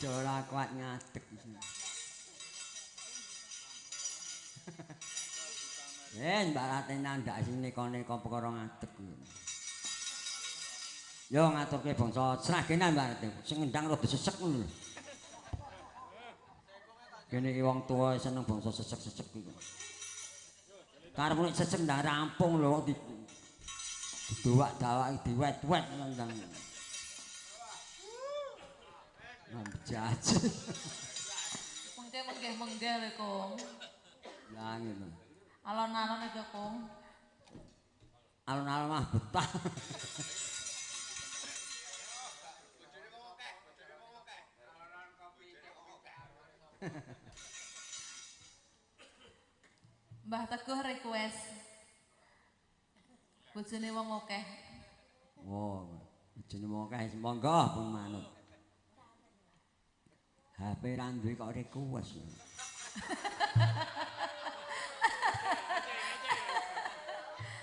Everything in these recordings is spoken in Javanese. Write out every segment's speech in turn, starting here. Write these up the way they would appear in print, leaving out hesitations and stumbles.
ora kuat ngadeg. Mbak Rate nyandak sini neka perkara ngadeg. Yo ngaturke bangsa Sragenan Mbak Rate, sing ngendang rada sesek ngono lho. Kene iki wong tuwa seneng bangsa sesek-sesek iki. Karep nek sesek ndang rampung lho didowak-dawaki diwet-wet ndang. Jaji. Menggeh lho, Kong. Lah ngono. Alon-alon aja, Kong. Alon-alon mah betah. Mbah Teguh request. Bojone wong akeh. Oh, bojone wong akeh monggo pun manut. HP ra duwe kok request.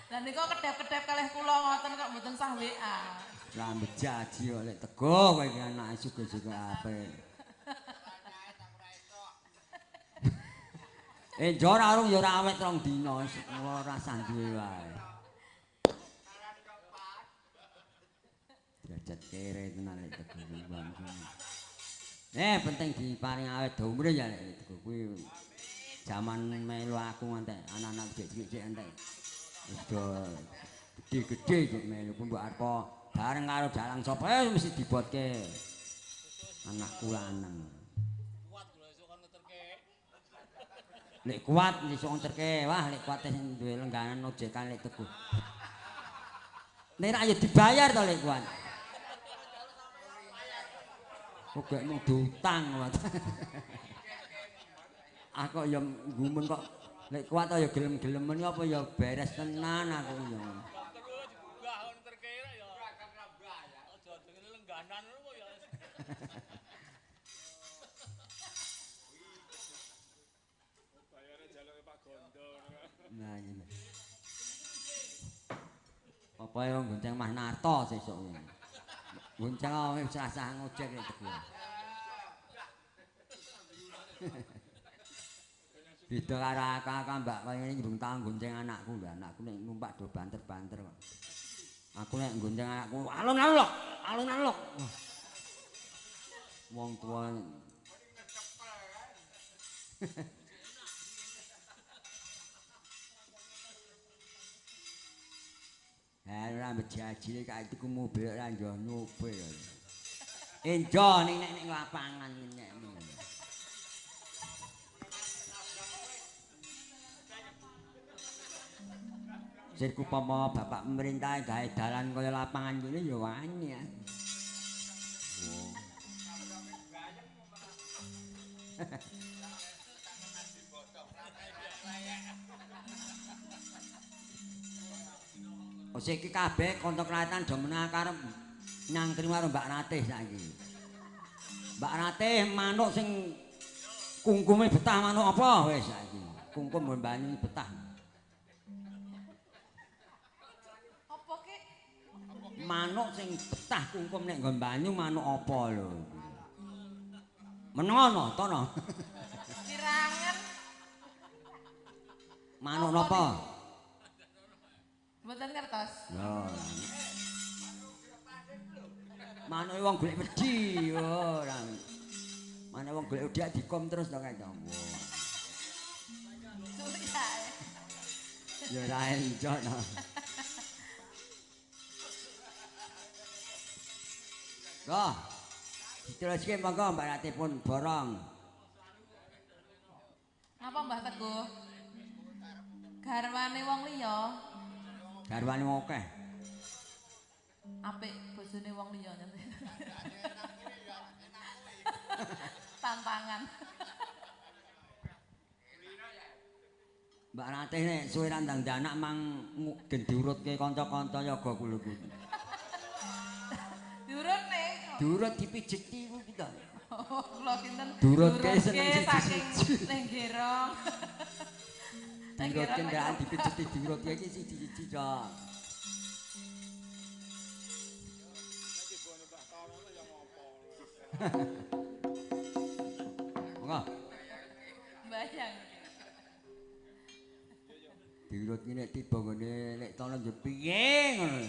Lah nika kedep-kedep kalih kula ngoten kok mboten sah WA. Lah bejaji kok lek Teguh kowe iki anake suga-suga apik. Jor arung ya ora awet rong dina ora sanduwe wae. Derajat kere tenan lek Teguh bang. Penting diparing awet umure ya lek Teguh kuwi jaman melu aku ngantek anak-anak cilik-cilik entek. Wis do gede-gede cuk melu ku mbok arep bareng karo dalang sapa mesti dibotke anakku lanang. Lek kuat iso ngeterke, wah lek kuat sing duwe lengganan ojekan lek Teguh. Nek ra ya dibayar to lek kuat. Kok gak mung diutang wae. Aku ya gumun kok lek kuat ya gelem-gelemen apa ya beres tenan aku ya. Nah ngene. Apa ya gonceng Mas Narto sesuk iki. Gonceng wis sah ngojek nek Teguh. Beda karo kakak Mbak kaya ngene durung tau gonceng anakku lho, anakku nek numpak do banter-banter kok. Aku nek gonceng anakku alon-alon lho, alon-alon lho. Wong tuwa ora bejaji kaya tuku mobil ora njo nyobe. Enjo ning nek lapangan nek. Sirku pama bapak pemerintah gawe dalan kaya lapangan ngene ya wani ya. Saiki kabeh kanca kelaitan do menang karep nyangkring karo Mbak Ratih saiki. Mbak Ratih manuk sing kungkume betah manuk apa wis saiki. Kungkum mbok banyu betah. Apa ki? Manuk sing betah kungkum nek nggon banyu manuk apa lho. Menono to no. Kirangen. Manuk napa? Mboten ngertos. Lho. Manuke wong golek wedi ora. Manuke wong golek wedi dikom terus to kae to. Ya ora enjok no. Loh. Diteruske monggo Mbak Ratih pun borong. Napa Mbah Teguh? Garwane wong liya. Garwane wong akeh. Apik bojone wong liya. Tantangan. Mbak Ratih nek suwe ra ndang anak mang gen diurutke kanca-kanca yoga kula kuwi. Diurut nih. Diurut dipijeti kuwi to. Oh, kula kinten. Diurutke seneng saking Lenggerong. Diurut kendaraan dipijeti diurut iki siji-siji cok. dirut iki nek tiba ngene nek tono yo piye ngono.